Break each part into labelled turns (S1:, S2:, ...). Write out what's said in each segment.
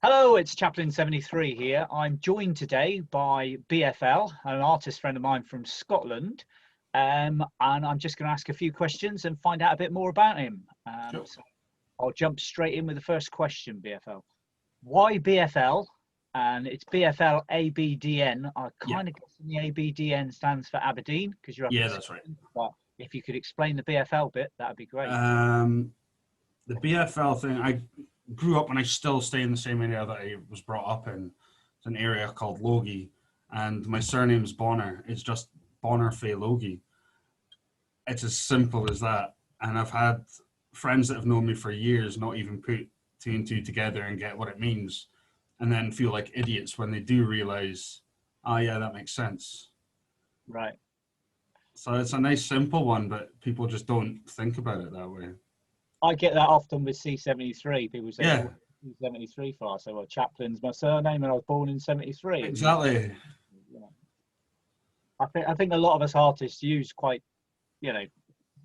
S1: Hello, it's Chaplain73 here. I'm joined today by BFL, an artist friend of mine from Scotland, and I'm just going to ask a few questions and find out a bit more about him.
S2: Sure.
S1: So I'll jump straight in with the first question, BFL. Why BFL? And it's BFLABDN. I kind of guess the ABDN stands for Aberdeen because you're up in
S2: That's right.
S1: Scotland, but if you could explain the BFL bit, that'd be great.
S2: The BFL thing, I grew up and I still stay in the same area that I was brought up in. It's an area called Logie, and my surname's Bonner. It's just Bonner Fae Logie. It's as simple as that. And I've had friends that have known me for years not even put two and two together and get what it means, and then feel like idiots when they do realize, oh yeah, that makes sense.
S1: Right.
S2: So it's a nice simple one, but people just don't think about it that way.
S1: I get that often with C73. People say,
S2: Yeah.
S1: "Oh, C73 for." I say, "Well, Chaplin's my surname, and I was born in '73."
S2: Exactly.
S1: You know, I think a lot of us artists use quite,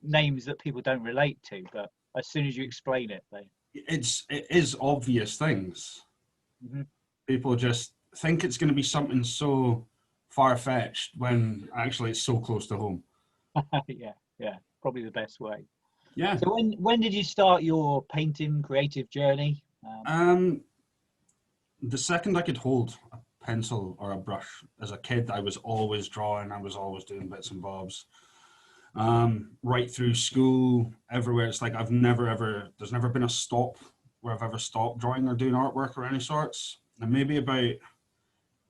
S1: names that people don't relate to, but as soon as you explain it,
S2: It is obvious things.
S1: Mm-hmm.
S2: People just think it's going to be something so far-fetched when actually it's so close to home.
S1: yeah, probably the best way.
S2: Yeah.
S1: So when did you start your painting creative journey?
S2: The second I could hold a pencil or a brush as a kid, I was always drawing. I was always doing bits and bobs. Right through school, everywhere. It's like there's never been a stop where I've ever stopped drawing or doing artwork or any sorts. And maybe about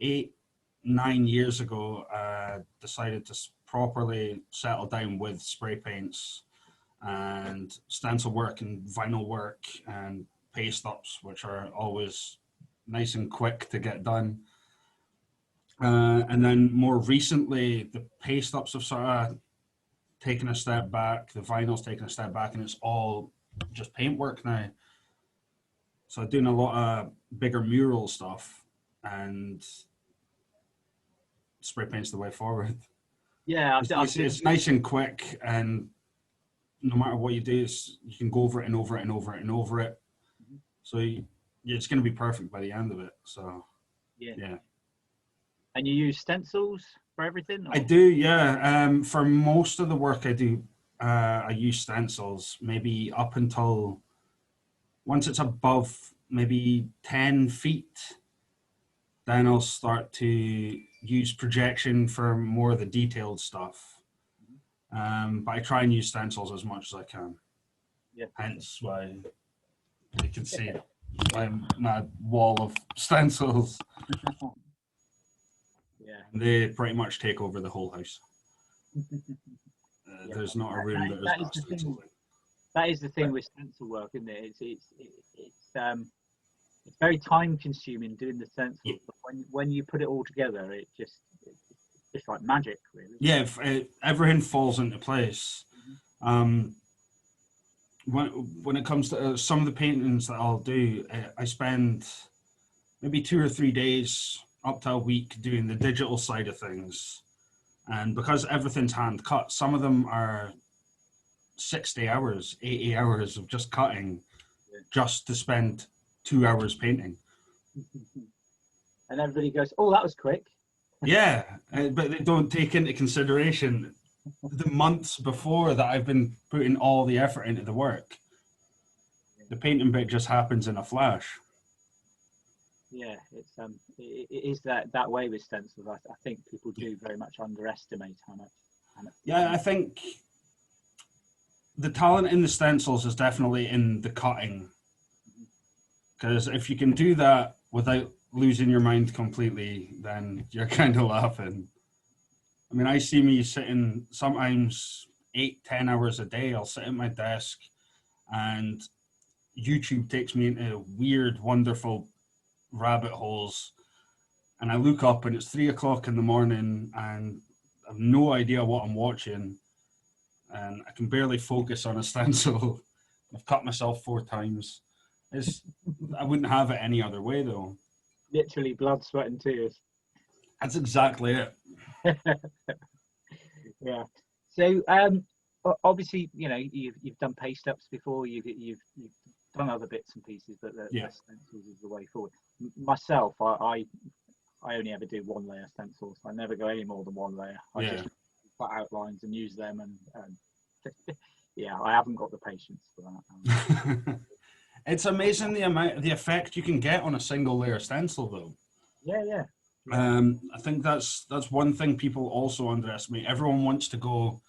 S2: 8-9 years ago, I decided to properly settle down with spray paints and stencil work and vinyl work and paste ups, which are always nice and quick to get done. And then more recently, the paste ups have sort of taken a step back, the vinyl's taken a step back, and it's all just paintwork now. So I'm doing a lot of bigger mural stuff, and spray paint's the way forward.
S1: Yeah,
S2: It's nice and quick, and no matter what you do, you can go over it and over it and over it and over it. So it's going to be perfect by the end of it. So yeah.
S1: And you use stencils for everything? Or?
S2: I do, yeah. For most of the work I do, I use stencils. Maybe up until once it's above maybe 10 feet, then I'll start to use projection for more of the detailed stuff. But I try and use stencils as much as I can.
S1: Yeah.
S2: Hence why you can see my wall of stencils.
S1: Yeah.
S2: They pretty much take over the whole house. There's not a room that is not stenciled.
S1: That is the thing with stencil work, isn't it? It's very time consuming doing the stencils, but when you put it all together, it's just like magic, really.
S2: Yeah, everything falls into place. When it comes to some of the paintings that I'll do, I spend maybe 2 or 3 days up to a week doing the digital side of things. And because everything's hand cut, some of them are 60 hours, 80 hours of just cutting, just to spend 2 hours painting.
S1: And everybody goes, "Oh, that was quick."
S2: Yeah, but they don't take into consideration the months before that I've been putting all the effort into the work. The painting bit just happens in a flash.
S1: Yeah, it is that way with stencils. I think people do very much underestimate how much.
S2: Yeah, I think the talent in the stencils is definitely in the cutting, because if you can do that without losing your mind completely, then you're kind of laughing. I mean, I see me sitting sometimes 8-10 hours a day. I'll sit at my desk and YouTube takes me into weird, wonderful rabbit holes, and I look up and it's 3 o'clock in the morning and I have no idea what I'm watching, and I can barely focus on a stencil. I've cut myself 4 times. I wouldn't have it any other way, though.
S1: Literally blood, sweat and tears.
S2: That's exactly it.
S1: Yeah. So obviously, you've done paste ups before. You've done other bits and pieces, but the
S2: Yeah.
S1: stencils is the way forward. Myself, I only ever do one layer stencils. I never go any more than one layer. I
S2: Yeah.
S1: just put outlines and use them, and yeah, I haven't got the patience for that.
S2: It's amazing the effect you can get on a single layer stencil, though.
S1: Yeah.
S2: I think that's one thing people also underestimate. Everyone wants to go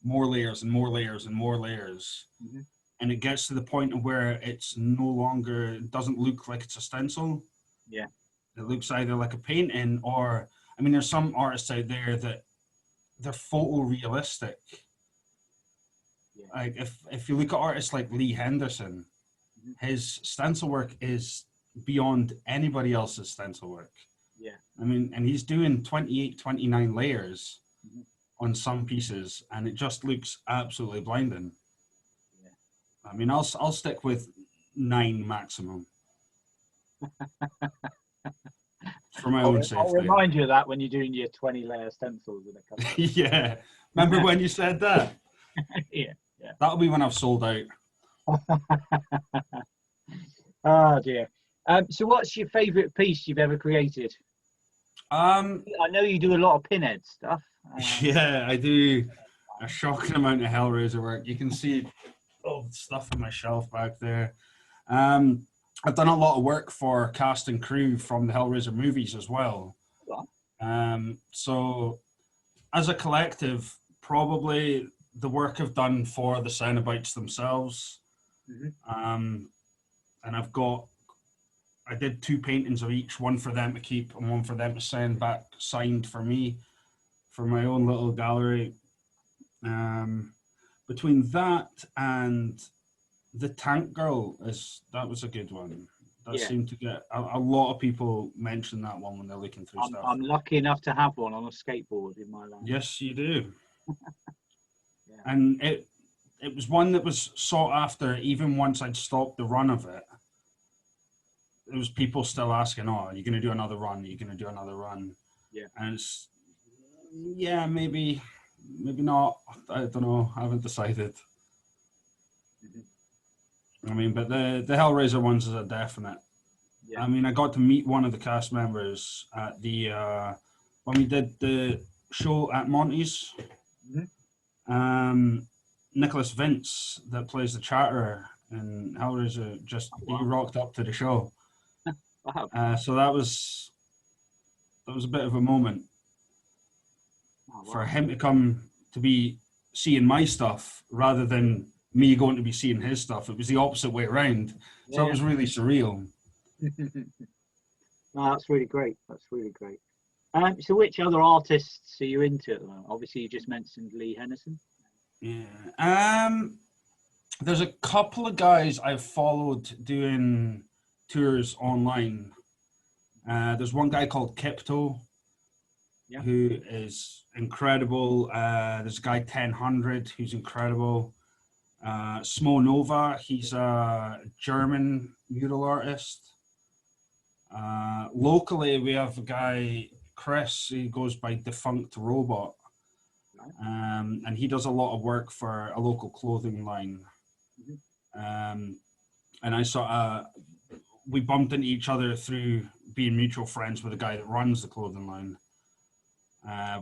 S2: more layers and more layers and more layers,
S1: Mm-hmm.
S2: and it gets to the point of where it's no longer, it doesn't look like it's a stencil.
S1: Yeah.
S2: It looks either like a painting, or I mean, there's some artists out there that they're photorealistic.
S1: Yeah.
S2: Like if you look at artists like Lee Henderson,
S1: Mm-hmm.
S2: his stencil work is beyond anybody else's stencil work.
S1: Yeah.
S2: I mean, and he's doing 28, 29 layers
S1: Mm-hmm.
S2: on some pieces, and it just looks absolutely blinding.
S1: Yeah.
S2: I mean, I'll stick with 9 maximum for my own
S1: I'll
S2: safety.
S1: remind you of that when you're doing your 20-layer stencils in a couple of years.
S2: Yeah, remember when you said that?
S1: Yeah.
S2: That'll be when I've sold out.
S1: Oh dear. So what's your favourite piece you've ever created? I know you do a lot of pinhead stuff.
S2: Yeah, I do a shocking amount of Hellraiser work. You can see all the stuff on my shelf back there. I've done a lot of work for cast and crew from the Hellraiser movies as well. So as a collective, probably the work I've done for the Cenobites themselves.
S1: Mm-hmm.
S2: And I did 2 paintings of each, one for them to keep and one for them to send back signed for me, for my own little gallery. Between that and the Tank Girl, that was a good one. That seemed to get a lot of people mention that one when they're looking through stuff.
S1: I'm lucky enough to have one on a skateboard in my life.
S2: Yes, you do.
S1: Yeah.
S2: And it was one that was sought after even once I'd stopped the run of it. There was people still asking, "Oh, are you going to do another run? Are you going to do another run?"
S1: Yeah.
S2: And it's, yeah, maybe not. I don't know. I haven't decided.
S1: Mm-hmm.
S2: I mean, but the Hellraiser ones is a definite.
S1: Yeah.
S2: I mean, I got to meet one of the cast members at the when we did the show at Monty's.
S1: Mm-hmm.
S2: Nicholas Vince, that plays the Chatterer in Hellraiser, he rocked up to the show.
S1: Wow.
S2: So that was a bit of a moment for him to come to be seeing my stuff rather than me going to be seeing his stuff. It was the opposite way around.
S1: Yeah.
S2: So it was really surreal.
S1: No, that's really great. That's really great. So which other artists are you into at the moment? Obviously, you just mentioned Lee Henderson.
S2: Yeah. There's a couple of guys I've followed doing tours online. There's one guy called Kipto, who is incredible. There's a guy 1000 who's incredible. Smo Nova, he's a German mural artist. Locally, we have a guy, Chris, he goes by Defunct Robot. And he does a lot of work for a local clothing line. And we bumped into each other through being mutual friends with the guy that runs the clothing line.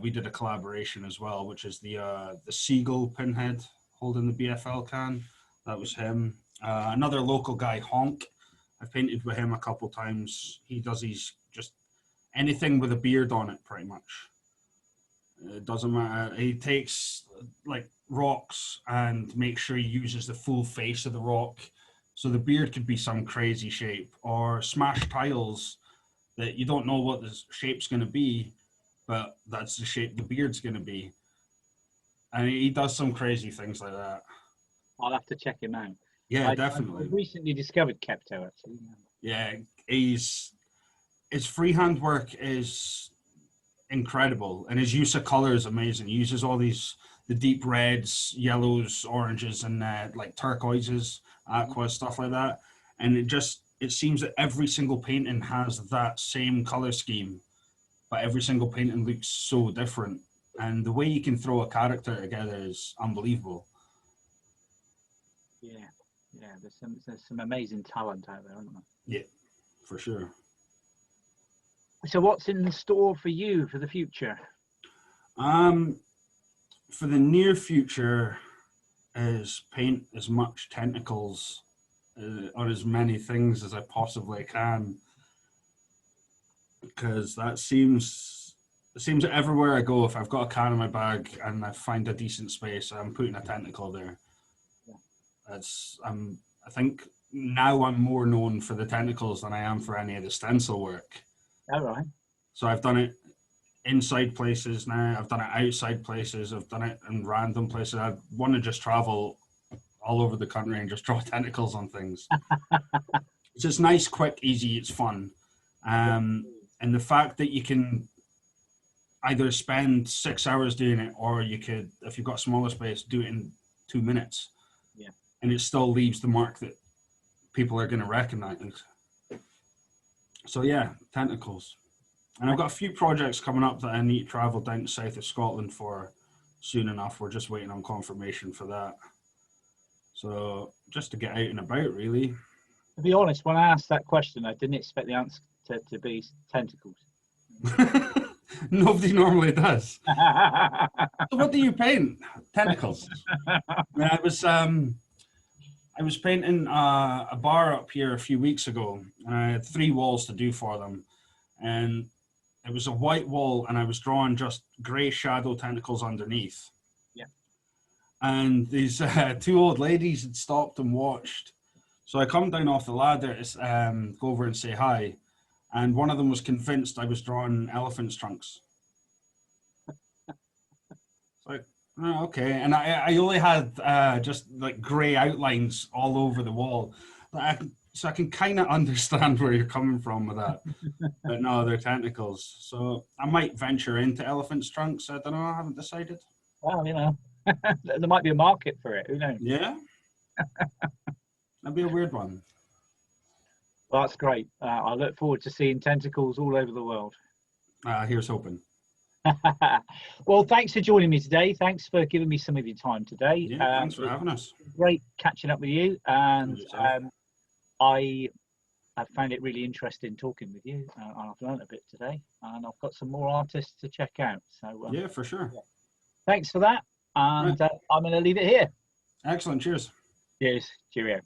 S2: We did a collaboration as well, which is the seagull pinhead holding the BFL can. That was him. Another local guy, Honk. I've painted with him a couple times. He does just anything with a beard on it, pretty much. It doesn't matter. He takes like rocks and makes sure he uses the full face of the rock. So the beard could be some crazy shape, or smashed tiles that you don't know what the shape's going to be, but that's the shape the beard's going to be. And he does some crazy things like that.
S1: I'll have to check him out.
S2: Yeah, definitely.
S1: I recently discovered Kepto, actually.
S2: Yeah, his freehand work is incredible, and his use of color is amazing. He uses all the deep reds, yellows, oranges, and like turquoises, aqua, stuff like that. And it seems that every single painting has that same color scheme, but every single painting looks so different. And the way you can throw a character together is unbelievable.
S1: Yeah. Yeah, there's some amazing talent out there, aren't there?
S2: Yeah, for sure.
S1: So what's in store for you for the future?
S2: For the near future is paint as much tentacles on as many things as I possibly can, because it seems everywhere I go, if I've got a can in my bag and I find a decent space, I'm putting a tentacle there.
S1: Yeah.
S2: I think now I'm more known for the tentacles than I am for any of the stencil work.
S1: All right.
S2: So I've done it inside places now, I've done it outside places, I've done it in random places. I want to just travel all over the country and just draw tentacles on things. It's just nice, quick, easy, it's fun. And the fact that you can either spend 6 hours doing it, or you could, if you've got smaller space, do it in 2 minutes.
S1: Yeah.
S2: And it still leaves the mark that people are going to recognize. So yeah, tentacles. And I've got a few projects coming up that I need to travel down to south of Scotland for soon enough. We're just waiting on confirmation for that. So just to get out and about, really.
S1: To be honest, when I asked that question, I didn't expect the answer to be tentacles.
S2: Nobody normally does. So what do you paint? Tentacles. I mean, I was painting a bar up here a few weeks ago, and I had 3 walls to do for them. And it was a white wall, and I was drawing just grey shadow tentacles underneath.
S1: Yeah.
S2: And these 2 old ladies had stopped and watched. So I come down off the ladder to go over and say hi. And one of them was convinced I was drawing elephants' trunks. Like, oh, okay. And I only had just like grey outlines all over the wall. So I can kind of understand where you're coming from with that. But no, they're tentacles. So I might venture into elephants' trunks. I don't know. I haven't decided.
S1: Well, you know, there might be a market for it. Who knows?
S2: Yeah. That'd be a weird one.
S1: Well, that's great. I look forward to seeing tentacles all over the world.
S2: Here's hoping.
S1: Well, thanks for joining me today. Thanks for giving me some of your time today.
S2: Yeah, thanks for having us.
S1: Great catching up with you. And I found it really interesting talking with you. I've learned a bit today, and I've got some more artists to check out. So
S2: yeah, for sure.
S1: Yeah. Thanks for that. And
S2: right.
S1: I'm going to leave it here.
S2: Excellent. Cheers.
S1: Cheers. Cheerio.